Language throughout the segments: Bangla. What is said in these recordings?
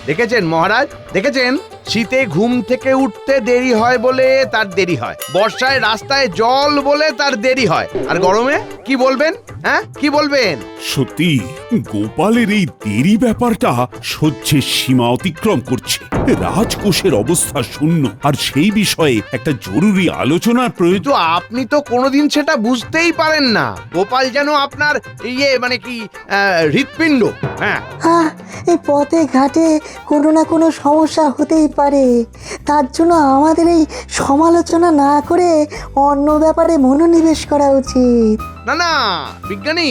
দেখেছেন মহারাজ, দেখেছেন? শীতে ঘুম থেকে উঠতে দেরি হয় বলে তার দেরি হয়, বর্ষায় রাস্তায় জল বলে তার দেরি হয়, আর গরমে কি বলবেন? হ্যাঁ, কি বলবেন? সত্যি গোপালের এই দেরি ব্যাপারটা সহ্যের সীমা অতিক্রম করছে। রাজকোষের অবস্থা শূন্য, আর সেই বিষয়ে একটা জরুরি আলোচনার প্রয়োজন। কিন্তু আপনি তো কোনোদিন সেটা বুঝতেই পারেন না। গোপাল যেন আপনার মানে কি হৃৎপিণ্ড। হ্যাঁ, এই পথে ঘাটে কোনো না কোনো সমস্যা হতেই পারে, তার জন্য আমাদের এই সমালোচনা না করে অন্য ব্যাপারে মনোনিবেশ করা উচিত। না না বিজ্ঞানী,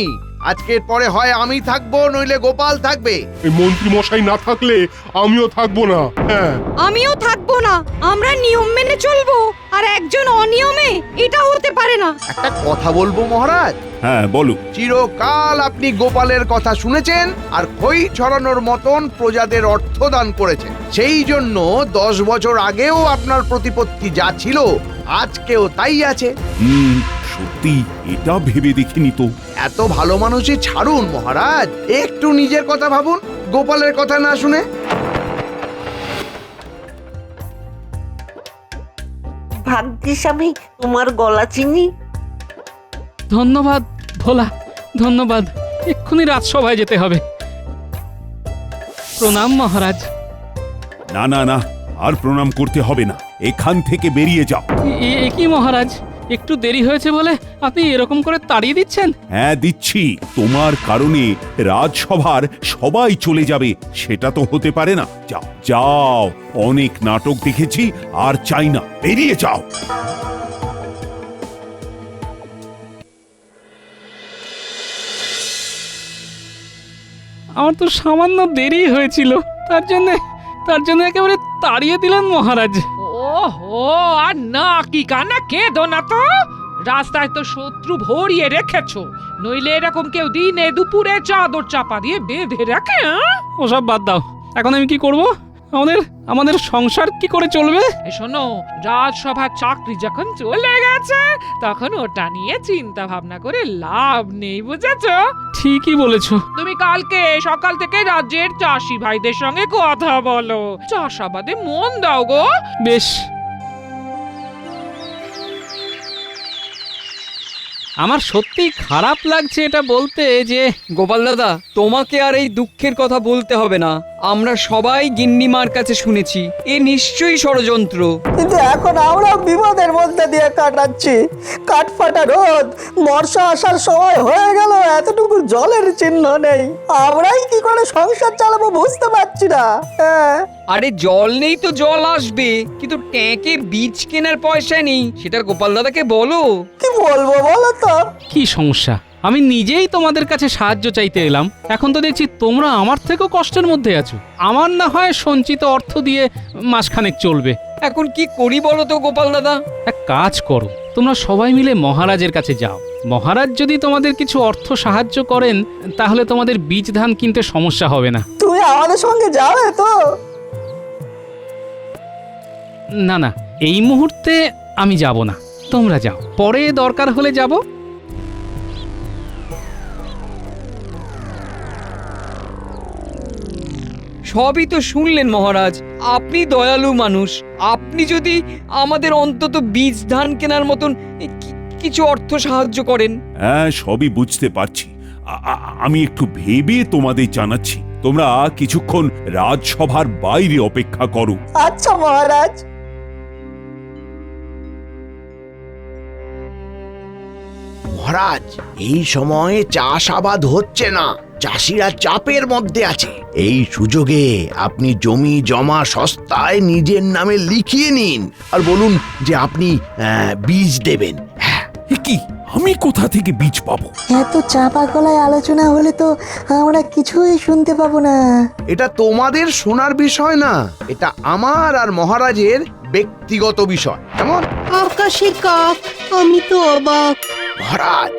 আজকের পরে হয় আমি থাকবো, নইলে গোপাল থাকবে। এই মন্ত্রী মশাই না থাকলে আমিও থাকবো না। হ্যাঁ, আমিও থাকবো না। আমরা নিয়ম মেনে চলবো, আর একজন অনিয়মে এটা হতে পারে না। একটা কথা বলবো মহারাজ, হ্যাঁ বলো। চিরকাল আপনি গোপালের কথা শুনেছেন আর খই ছড়ানোর মতন প্রজাদের অর্থ দান করেছেন। সেই জন্য 10 বছর আগেও আপনার প্রতিপত্তি যা ছিল আজকেও তাই আছে। সত্যি এটা ভেবে দেখিনি তো। এত ভালো মানুষই ছাড়ুন মহারাজ, একটু নিজের কথা ভাবুন, গোপালের কথা না শুনে। ভাগ্যিস আমি তোমার গলা চিনি। ধন্যবাদ ভোলা, ধন্যবাদ। এক্ষুনি রাজসভায় যেতে হবে। প্রণাম মহারাজ। না না না, আর প্রণাম করতে হবে না, এখান থেকে বেরিয়ে যাও। এ কি মহারাজ, একটু দেরি হয়েছে বলে আপনি এরকম করে তাড়িয়ে দিচ্ছেন? হ্যাঁ দিচ্ছি, তোমার কারণে রাজসভার সবাই চলে যাবে সেটা তো হতে পারে না। যাও যাও, অনেক নাটক দেখেছি, আর চাই না, বেরিয়ে যাও। আমার তো সামান্য দেরি হয়েছিল, তার জন্য একেবারে তাড়িয়ে দিলেন মহারাজ। ওহো, আর না কি কানা কেঁদো না তো। রাস্তায় তো শত্রু ভরিয়ে রেখেছো, নইলে এরকম কেউ দিনে দুপুরে চাদর চাপা দিয়ে বেঁধে রাখে? ওসব বাদ দাও, এখন আমি কি করব? আমাদের সংসার কি করে চলবে? শোনো, রাজসভার চাকরি যখন চলে গেছে তখন ওটা নিয়ে চিন্তা ভাবনা করে লাভ নেই, বুঝেছো? ঠিকই বলেছো। তুমি কালকে সকাল থেকে রাজ্যের চাষি ভাইদের সঙ্গে কথা বলো, চাষাবাদে মন দাও গো। বেশ। আমার সত্যি খারাপ লাগছে এটা বলতে যে গোপাল দাদা, তোমাকে আর এই দুঃখের কথা বলতে হবে না। আমরা সবাই গিন্নিমার কাছে শুনেছি এ নিশ্চয়ই ষড়যন্ত্র। কিন্তু এখন আমরা বিপদের মধ্যে দিয়ে কাটাচ্ছি। কাঠফাটা রোদ, বর্ষা আসার সময় হয়ে গেল, এতটুকু জলের চিহ্ন নেই। আমরাই কি করে সংসার চালাবো বুঝতে পারছি না। হ্যাঁ, আরে জল নেই তো জল আসবে, কিন্তু ট্যাঙ্কে বীজ কেনার পয়সা নেই, সেটা গোপাল দাদাকে বলো। কি বলবো বলো তো? কি সমস্যা? আমি নিজেই তোমাদের কাছে সাহায্য চাইতে এলাম, এখন তো দেখছি তোমরা আমার থেকেও কষ্টের মধ্যে আছো। আমার না হয় সঞ্চিত অর্থ দিয়ে মাসখানেক চলবে। এখন কি করি বলো তো গোপাল দাদা? এক কাজ করো, তোমরা সবাই মিলে মহারাজের কাছে যাও। মহারাজ যদি তোমাদের কিছু অর্থ সাহায্য করেন তাহলে তোমাদের বীজ ধান কিনতে সমস্যা হবে না। তুমি আমাদের সঙ্গে যাবে তো? না না, এই মুহূর্তে আমি যাব না, তোমরা যাও, পরে দরকার হলে যাব। সবই তো শুনলেন মহারাজ, আপনি দয়ালু মানুষ। আপনি যদি আমাদের অন্তত বীজ ধান কেনার মতন কিছু অর্থ সাহায্য করেন। হ্যাঁ, সবই বুঝতে পারছি। আমি একটু ভেবে তোমাদের জানাচ্ছি। তোমরা কিছুক্ষণ রাজসভার বাইরে অপেক্ষা করো। আচ্ছা মহারাজ। মহারাজ, এই সময়ে চাষাবাদ হচ্ছে না, চাষিরা চাপের মধ্যে আছে। এই সুযোগে আপনি জমি জমা সস্তায় নিজের নামে লিখিয়ে নিন আর বলুন যে আপনি বীজ দেবেন। কি, আমি কোথা থেকে বীজ পাবো? এত চাপা গলায় আলোচনা হলে তো আমরা কিছুই শুনতে পাবো না। এটা তোমাদের শোনার বিষয় না, এটা আমার আর মহারাজের ব্যক্তিগত বিষয়। কেমন? আকাশে কাক, আমি তো অবাক। মহারাজ,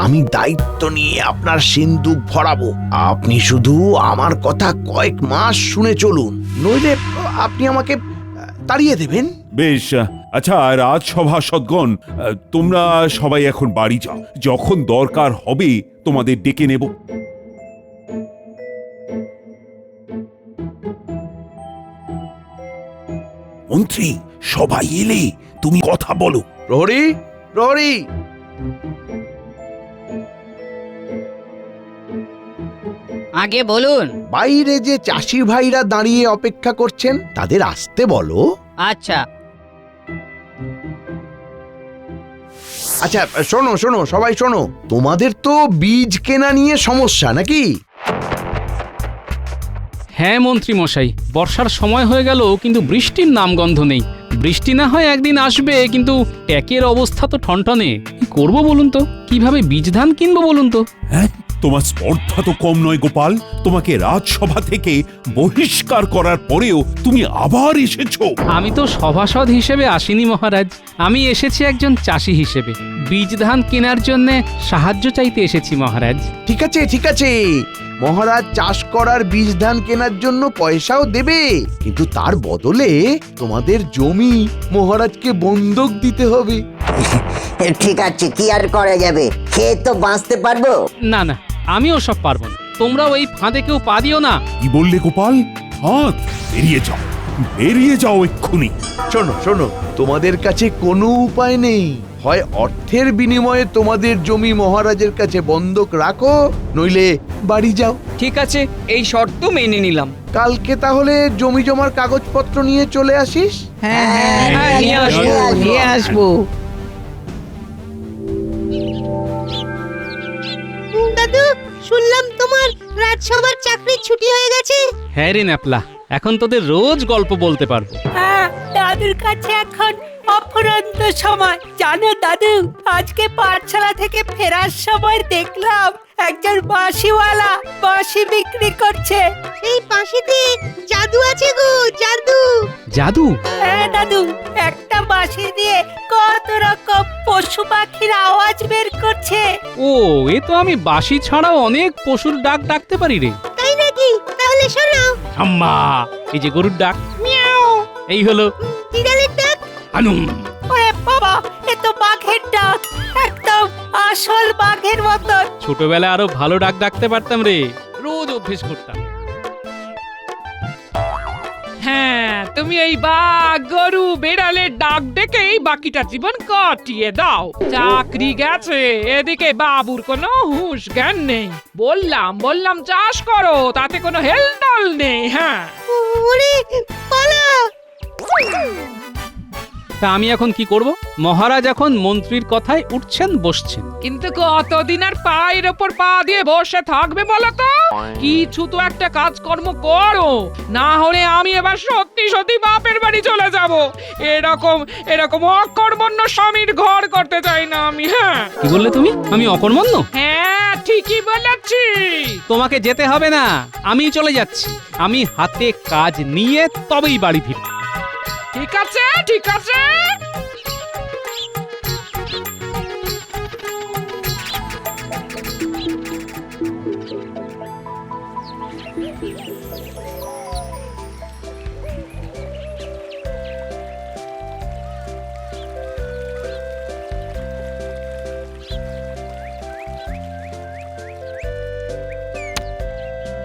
আমি দায়িত্ব নিয়ে আপনার সিন্দুক ভরাবো, আপনি শুধু আমার কথা কয়েক মাস শুনে চলুন, নইলে আপনি আমাকে তাড়িয়ে দেবেন। বেশ, আচ্ছা রাজসভা সদ্গণ, তোমরা সবাই এখন বাড়ি যাও, যখন দরকার হবে তোমাদের ডেকে নেব। মন্ত্রী সবাই এলে তুমি কথা বলো। প্রহরী, প্রহরী, আগে বলুন। বাইরে যে চাষি ভাইরা দাঁড়িয়ে অপেক্ষা করছেন তাদের আসতে বলো। আচ্ছা। আচ্ছা শোনো শোনো, সবাই শোনো, তোমাদের তো বীজ কেনা নিয়ে সমস্যা নাকি? হ্যাঁ মন্ত্রী মশাই, বর্ষার সময় হয়ে গেল কিন্তু বৃষ্টির নামগন্ধ নেই। বৃষ্টি না হয় একদিন আসবে, কিন্তু ট্যাকের অবস্থা তো ঠনঠনে। কি করব বলুন তো? কিভাবে বীজ ধান কিনবো বলুন তো? হ্যাঁ, তোমার স্পর্ধা তো কম নয় গোপাল। তোমাকে রাজসভা থেকে বহিষ্কার করার পরেও তুমি আবার এসেছো। আমি তো সভাসদ হিসেবে আসিনি মহারাজ, আমি এসেছি একজন চাষি হিসেবে। বীজ ধান কেনার জন্য সাহায্য চাইতে এসেছি মহারাজ। ঠিক আছে ঠিক আছে, মহারাজ চাষ করার বীজ ধান কেনার জন্য পয়সাও দেবে, কিন্তু তার বদলে তোমাদের জমি মহারাজকে বন্ধক দিতে হবে। ঠিক আছে, কি আর করা যাবে, খেয়ে তো বাঁচতে পারবো। না না, আমিও সব পারবো না। তোমরাও এই ফাঁদে কেউ পা দিও না। কি বললে গোপাল? হাত বেরিয়ে যাও, বেরিয়ে যাও এক্ষুনি। শোনো শোনো, তোমাদের কাছে কোনো উপায় নেই। হয় অর্থের বিনিময়ে তোমাদের জমি মহারাজের কাছে বন্ধক রাখো, নইলে বাড়ি যাও। ঠিক আছে, এই শর্ত মেনে নিলাম। কালকে তাহলে জমি জমার কাগজপত্র নিয়ে চলে আসিস। হ্যাঁ, নিয়ে আসবো, নিয়ে আসবো। দাদু, শুনলাম তোমার রাজসভার চাকরির ছুটি হয়ে গেছে। হ্যাঁ রে ন্যাপলা, এখন তোদের রোজ গল্প বলতে পারবো। হ্যাঁ, দাদুর কাছে এখন অফুরন্ত সময়। জানো দাদু, আজকে পাঠশালা থেকে ফেরার সময় দেখলাম একজন বাঁশিওয়ালা বাঁশি বিক্রি করছে। এই বাঁশিতে জাদু আছে গো, জাদু। জাদু? হ্যাঁ দাদু, একটা বাঁশি দিয়ে কত রকম পশু পাখির আওয়াজ বের করছে। ও, এ তো আমি বাঁশি ছাড়াও অনেক পশুর ডাক ডাকতে পারি রে। তাই নাকি? তাহলে শোনাও। আম্মা, এই যে গরুর ডাক, মিয়াও। এই হলো বিড়ালের ডাক, আনুম। ওরে বাবা, এ তো বাঘের ডাক, একদম আসল বাঘের মতন। ছোটবেলায় আরো ভালো ডাক ডাকতে পারতাম রে, রোজ অভ্যেস করতাম। হ্যাঁ, তুমি এই বাঘ গরু বেড়ালের ডাক ডেকেই বাকিটা জীবন কাটিয়ে দাও। চাকরি গেছে, এদিকে বাবুর কোনো হুঁশ জ্ঞান নেই। বললাম বললাম চাষ করো, তাতে কোনো হেলদোল নেই। হ্যাঁ, ওরে পালা। তা আমি এখন কি করব? মহারাজ এখন মন্ত্রীর কথায় উঠছেন বসছেন। কিন্তু কতদিন আর পায়ের ওপর পা দিয়ে বসে থাকবে বলো তো? কিছু তো একটা কাজকর্ম করো, না হলে আমি এবার সত্যি সত্যি বাপের বাড়ি চলে যাব। এরকম এরকম অকর্মণ্য স্বামীর ঘর করতে চাই না আমি। হ্যাঁ। কি বললে তুমি? আমি অকর্মণ্য? হ্যাঁ, ঠিকই বলেছি। তোমাকে যেতে হবে না, আমি চলে যাচ্ছি। আমি হাতে কাজ নিয়ে তবেই বাড়ি ফিরব। ঠিক আছে, ঠিক আছে।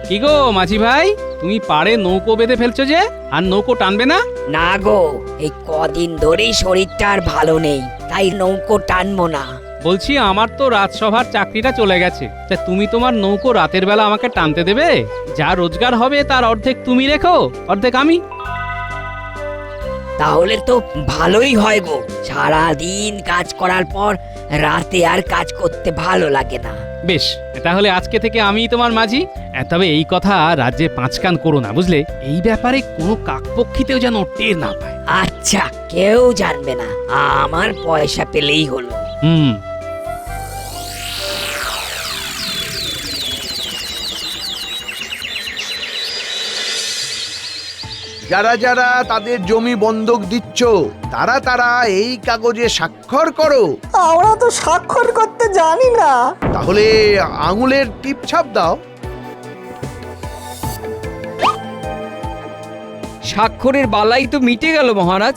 কি গো মাঝি ভাই, তুমি পাড়ে নৌকো বেঁধে ফেলছো যে, আর নৌকো টানবে না? না গো, এই কদিন ধরেই শরীরটা আর ভালো নেই, তাই নৌকো টানবো না। বলছি, আমার তো রাজসভার চাকরিটা চলে গেছে, তা তুমি তোমার নৌকো রাতের বেলা আমাকে টানতে দেবে? যা রোজগার হবে তার অর্ধেক তুমি রেখো, অর্ধেক আমি। তাহলে তো ভালোই হয় গো, সারা দিন কাজ করার পর রাতে আর কাজ করতে ভালো লাগে না। বেশ, তাহলে আজকে থেকে আমি তোমার মাঝি। তবে এই কথা রাজ্যে পাঁচকান করো না, বুঝলে? এই ব্যাপারে কোনো কাকপক্ষীতেও যেন টের না পায়। আচ্ছা, কেউ জানবে না, আমার পয়সা পেলেই হলো। হুম। যারা যারা তাদের জমি বন্ধক দিচ্ছ, তারা তারা এই কাগজে স্বাক্ষর করো। আমরা তো স্বাক্ষর করতে জানি না। তাহলে আঙুলের টিপ ছাপ দাও। স্বাক্ষরের বালাই তো মিটে গেল মহারাজ।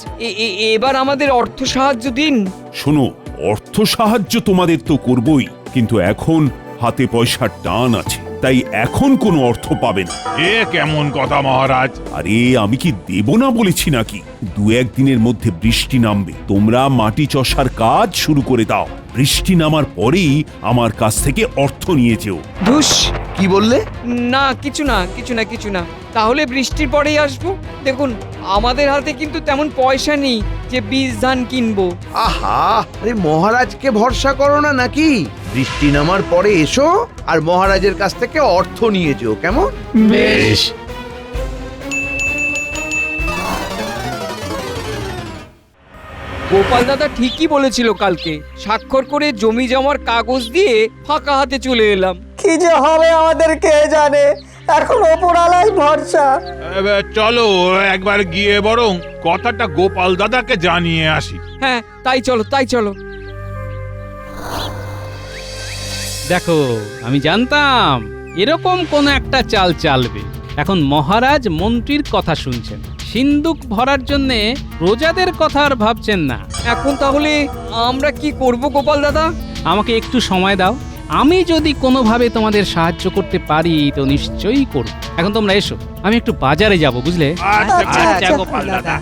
এবার আমাদের অর্থ সাহায্য দিন। শোনো, অর্থ সাহায্য তোমাদের তো করবই, কিন্তু এখন হাতে পয়সার টান আছে। তাই এখন কোনো অর্থ পাবে না। এ কেমন কথা মহারাজ? আরে আমি কি দেব না বলেছি নাকি? 2-1 দিনের মধ্যে বৃষ্টি নামবে, তোমরা মাটি চষার কাজ শুরু করে দাও। বৃষ্টি নামার পরেই আমার কাছ থেকে অর্থ নিয়ে যেও। ধুস, কি বললে? না কিছু না কিছু না কিছু না, তাহলে বৃষ্টির পরেই আসবো। দেখুন আমাদের হাতে কিন্তু তেমন পয়সা নেই যে বীজ ধান কিনবো। আহা, আরে মহারাজকে ভরসা করো না নাকি? বৃষ্টি নামার পরে এসো আর মহারাজের কাছ থেকে অর্থ নিয়ে যেও, কেমন? বেশ। গোপাল দাদা ঠিকই বলেছিল, কালকে স্বাক্ষর করে জমি জমার কাগজ দিয়ে ফাঁকা হাতে চলে এলাম। কি যে হবে আমাদের কে জানে, এখন ওপরালাই ভরসা। চলো একবার গিয়ে বরং কথাটা গোপাল দাদাকে জানিয়ে আসি। হ্যাঁ তাই চলো তাই চলো। দেখো, আমি জানতাম এরকম কোন একটা চাল চালবে। এখন মহারাজ মন্ত্রীর কথা শুনছেন, সিন্দুক ভরার জন্য প্রজাদের কথা আর ভাবছেন না। এখন তাহলে আমরা কি করব গোপাল দাদা? আমাকে একটু সময় দাও, আমি যদি কোনোভাবে তোমাদের সাহায্য করতে পারি তো নিশ্চয়ই করব। এখন তোমরা এসো, আমি একটু বাজারে যাব, বুঝলে? আচ্ছা, গোপাল দাদা।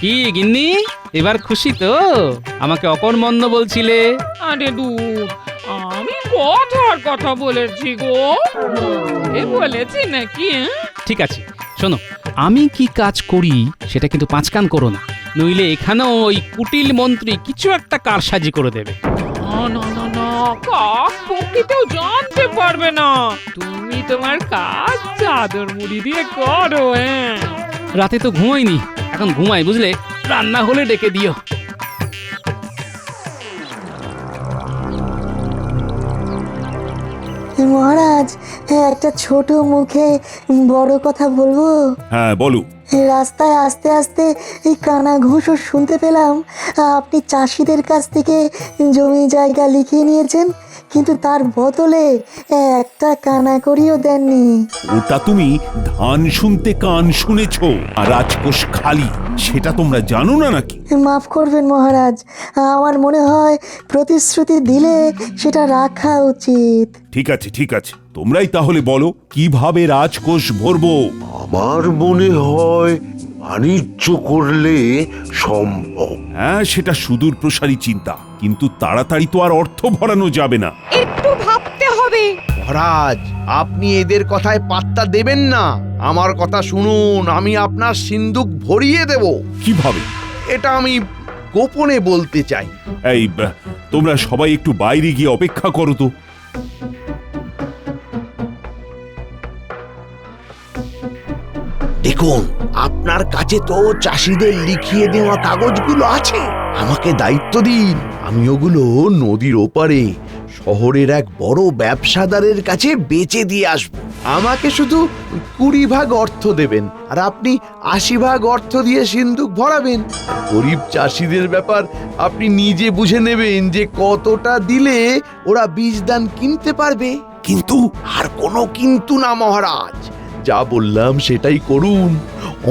কি গিন্নি, এবার খুশি তো? আমাকে অকর্মণ্য বলছিলে। আরে দূর, আমি কথার কথা বলেছি গো, এ বলেছি নাকি? ঠিক আছে, শোনো, আমি কি কাজ করি সেটা কিন্তু পাঁচকান করো না, নইলে এখানেও ওই কুটিল মন্ত্রী কিছু একটা কারসাজি করে দেবে। না না না না, কাক পক্ষীতেও জানতে পারবে না। তুমি তোমার কাজ চাদর মুড়ি দিয়ে করো। হ্যাঁ, রাতে তো ঘুমোইনি, এখন ঘুমাই, বুঝলে? রান্না হলে ডেকে দিও। মহারাজ, একটা ছোট মুখে বড় কথা বলবো। হ্যাঁ বলো। রাস্তায় আস্তে আস্তে এই কানা ঘুষও শুনতে পেলাম আপনি চাষিদের কাছ থেকে জমি জায়গা লিখিয়ে নিয়েছেন, কিন্তু তার বদলে একটা কানা করিও দেননি। ওটা তুমি ধান শুনতে কান শুনেছো, আর রাজকোষ খালি, সেটা তোমরা জানো না নাকি? মাফ করবেন মহারাজ, আমার মনে হয় প্রতিশ্রুতি দিলে সেটা রাখা উচিত। ঠিক আছে ঠিক আছে, তোমরাই তাহলে বলো কিভাবে রাজকোষ ভরবো। আমার মনে হয় বাণিজ্য করলে সম্ভব। হ্যাঁ, সেটা সুদূর প্রসারী চিন্তা, কিন্তু তাড়াতাড়ি তো আর অর্থ ভরানো যাবে না। একটু ভাবতে হবে। মহারাজ, আপনি এদের কথায় পাত্তা দেবেন না, আমার কথা শুনুন। আমি আপনার সিন্দুক ভরিয়ে দেব। কিভাবে? এটা আমি গোপনে বলতে চাই। এই তোমরা সবাই একটু বাইরে গিয়ে অপেক্ষা করো তো। দেখুন, আপনার কাছে তো চাষিদের লিখিয়ে দেওয়া কাগজগুলো আছে। আমাকে দায়িত্ব দিন, আমি ওগুলো নদীর ওপারে শহরের এক বড় ব্যবসাদারের কাছে বেচে দিয়ে আসবো। আমাকে শুধু 20 ভাগ অর্থ দেবেন, আর আপনি 80 ভাগ অর্থ দিয়ে সিন্দুক ভরাবেন। গরিব চাষিদের ব্যাপার আপনি নিজে বুঝে নেবেন যে কতটা দিলে ওরা বীজ দান কিনতে পারবে। কিন্তু আর কোনো কিন্তু না মহারাজ, যা বললাম সেটাই করুন।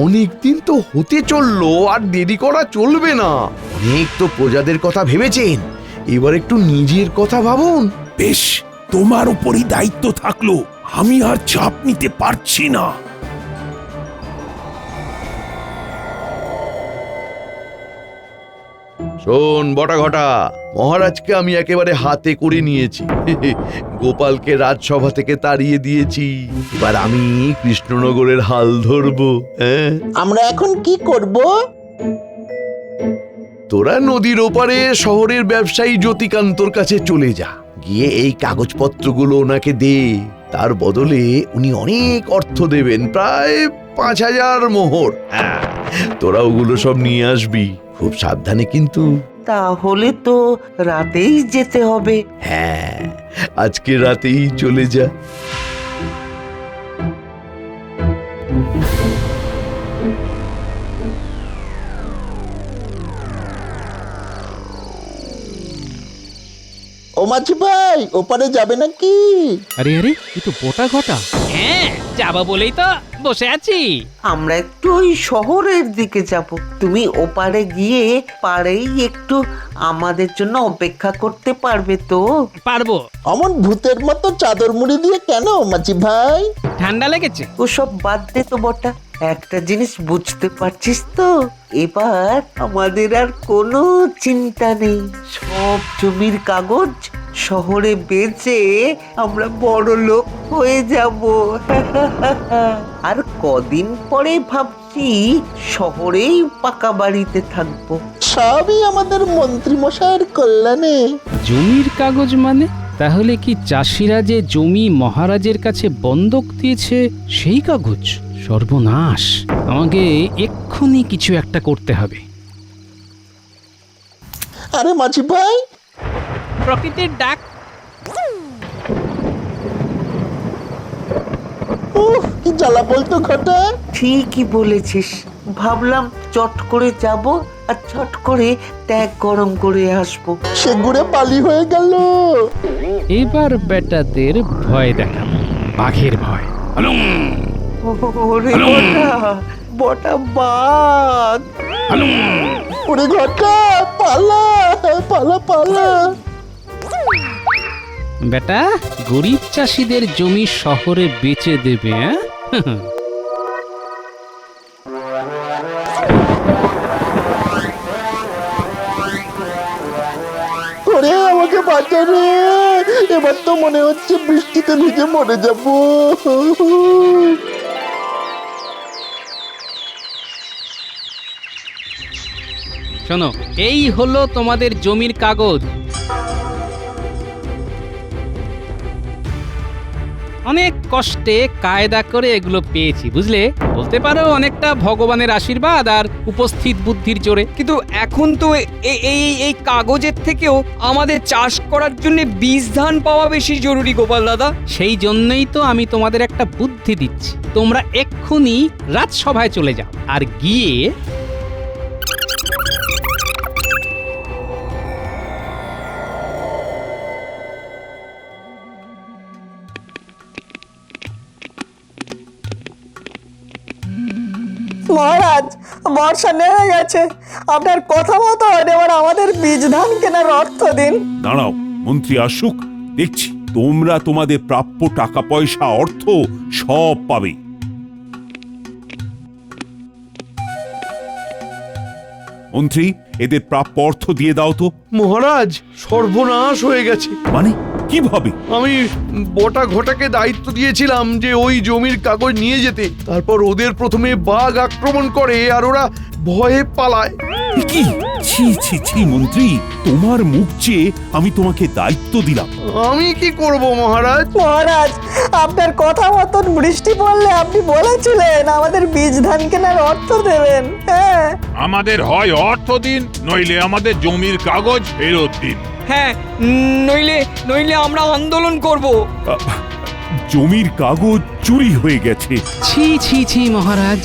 অনেক দিন তো হতে চললো, আর দেরি করা চলবে না। অনেক তো প্রজাদের কথা ভেবেছেন, এবার একটু নিজের কথা ভাবুন। বেশ, তোমার উপরই দায়িত্ব থাকলো, আমি আর চাপ নিতে পারছি না। শোন বটা ঘটা, মহারাজকে আমি একেবারে হাতে করে নিয়েছি। গোপালকে রাজসভা থেকে তাড়িয়ে দিয়েছি, এবার আমি কৃষ্ণনগরের হাল ধরবো। হ্যাঁ, আমরা এখন কি করব? তোরা নদীর ওপারে শহরের ব্যবসায়ী জ্যোতিকান্তর কাছে চলে যা, গিয়ে এই কাগজপত্রগুলো ওনাকে দে। তার বদলে উনি অনেক অর্থ দেবেন, প্রায় 5000 মোহর। হ্যাঁ, তোরা ওগুলো সব নিয়ে আসবি, খুব সাবধানে কিন্তু। তাহলে তো রাতেই যেতে হবে। হ্যাঁ, আজকে রাতেই চলে যা। ও মাঝি ভাই ওপারে যাবে নাকি? আরে আরে এ তো বটা ঘটা। হ্যাঁ যাবো বলেই তো বসে আছি। আমরা একটু ওই শহরের দিকে যাব, তুমি ওপারে গিয়ে পাড়েই একটু আমাদের জন্য অপেক্ষা করতে পারবে তো? পারবো। অমন ভূতের মতো চাদর মুড়ি দিয়ে কেন মাঝি ভাই? ঠান্ডা লেগেছে। ওসব বাদ দে তো বটা, একটা জিনিস বুঝতে পারছিস তো, এবার আমাদের আর কোনো চিন্তা নেই। সব জমির কাগজ শহরে বেচে আমরা বড় লোক হয়ে যাব। আর কদিন পরে ভাবছি শহরেই পাকা বাড়িতে থাকবো। সবই আমাদের মন্ত্রী মশাইয়ের কল্যাণে। জমির কাগজ মানে? তাহলে কি চাষিরা যে জমি মহারাজের কাছে বন্ধক দিয়েছে সেই কাগজ? সর্বনাশ, আমাকে এক্ষুনি কিছু একটা করতে হবে। আরে মাঝি ভাই, প্রকৃতির ডাক। কি জ্বালা বলতো ঘটা। ঠিকই বলেছিস, ভাবলাম চট করে যাব আর চট করে ট্যাগ গরম করে আসবো। সে ঘুরে বালি হয়ে গেল। এবার বেটাদের ভয় দেখাবো, বাঘের ভয়। ওরে বটা, বটা বাঘ। ওরে ঘটা, পালা পালা পালা। বেটা, গরিব চাষিদের জমি শহরে বেচে দেবে? ওরে আমাকে বাঁচা রে, এবার তো মনে হচ্ছে বৃষ্টিতে ভিজে মরে যাব। শোনো, এই হলো তোমাদের জমির কাগজ। অনেক কষ্টে কায়দা করে এগুলো পেয়েছি, বুঝলে? বলতে পারো অনেকটা ভগবানের আশীর্বাদ আর উপস্থিত বুদ্ধির জোরে। কিন্তু এখন তো এই কাগজের থেকেও আমাদের চাষ করার জন্য বীজ ধান পাওয়া বেশি জরুরি গোপাল দাদা। সেই জন্যই তো আমি তোমাদের একটা বুদ্ধি দিচ্ছি। তোমরা এক্ষুনি রাজসভায় চলে যাও আর গিয়ে মহারাজ, বর্ষা নেমে গেছে, আপনার কথা মতো এবার আমাদের বীজ ধান কেনার অর্থ দিন। দাঁড়াও, মন্ত্রী আসুক, দেখছি। তোমরা তোমাদের প্রাপ্য টাকা পয়সা অর্থ সব পাবে। মন্ত্রী, এদের প্রাপ্য অর্থ দিয়ে দাও তো। মহারাজ, সর্বনাশ হয়ে গেছে। মানে কিভাবে? আমি বটা ঘটাকে দায়িত্ব দিয়েছিলাম যে ওই জমির কাগজ নিয়ে যেতে, তারপর ওদের প্রথমে বাঘ আক্রমণ করে আর ওরা ভয়ে পালায়। কি? ছি ছি ছি মন্ত্রী, তোমার মুখ চেয়ে আমি তোমাকে দায়িত্ব দিলাম। আমি কি করব মহারাজ? মহারাজ, আপনার কথা মতন বৃষ্টি পড়লে আপনি বলেছিলেন আমাদের বীজ ধান কেনার অর্থ দেবেন। হ্যাঁ, আমাদের হয় অর্থ দিন, নইলে আমাদের জমির কাগজ ফেরত দিন। হ্যাঁ, নইলে আমরা আন্দোলন করব। জমির কাগজ চুরি হয়ে গেছে। ছি ছি ছি মহারাজ,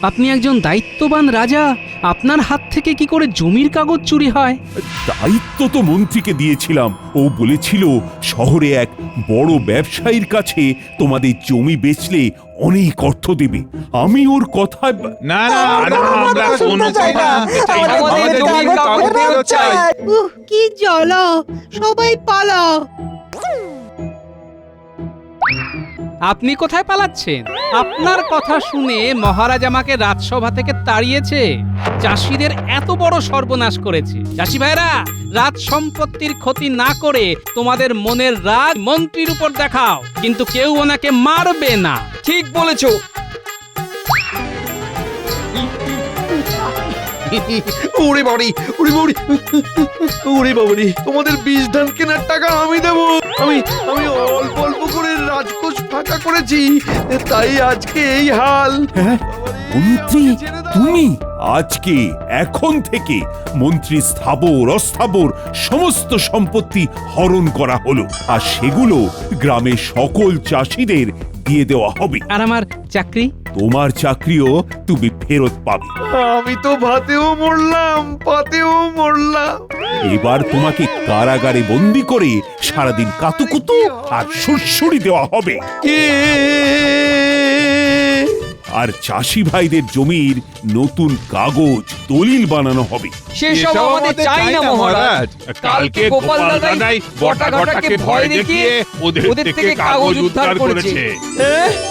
আপনি একজন দায়িত্ববান রাজা, আপনার হাত থেকে কি করে জমির কাগজ চুরি হয়? দায়িত্ব তো মন্ত্রীকে দিয়েছিলাম। ও বলেছিল শহরে এক বড় ব্যবসায়ীর কাছে তোমাদের জমি বেচলে অনেক অর্থ দেবে। আমি ওর কথায় না না না, আমরা কোনো কথা চাই না। আমাদের জমির কাগজ ফেরত চাই। কি জ্বালা, সবাই পালাও। আপনি কোথায় পালাচ্ছেন? আপনার কথা শুনে মহারাজ আমাকে রাজসভা থেকে তাড়িয়েছে। চাষিদের এত বড় সর্বনাশ করেছে। চাষি ভাইরা, রাজ সম্পত্তির ক্ষতি না করে তোমাদের মনের রাগ মন্ত্রীর উপর দেখাও, কিন্তু কেউ ওনাকে মারবে না। ঠিক বলেছো। ওরে বাড়ি, ওরে বাড়ি, ওরে বাবারি, তোমাদের বীজ ধান কেনার টাকা আমি দেবো। আমি অল্প অল্প করে রাজকোষ ফাঁকা করেছি, তাই আজকে এই হাল। মন্ত্রী, তুমি আজকে এখন থেকে মন্ত্রী স্থাবর অস্থাবর সমস্ত সম্পত্তি হরণ করা হলো, আর সেগুলো গ্রামের সকল চাষিদের দিয়ে দেওয়া হবে। আর আমার চাকরি? তোমার চাকরিও তুমি ফেরত পাবে। আমি তো ভাতেও মরলাম, পাতেও মরলাম। এবার তোমাকে কারাগারে বন্দি করে সারাদিন কাতুকুতু আর সুরসুরি দেওয়া হবে। আর চাষি ভাইদের জমির নতুন কাগজ দলিল বানানো হবে। সেসব আমাদের চাই না মহারাজ। কালকে গোপাল দাদাই গোটা গোটাকে ভয় দেখিয়ে ওদের থেকে কাগজ উদ্ধার করেছে।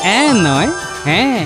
হ্যাঁ নয় হ্যাঁ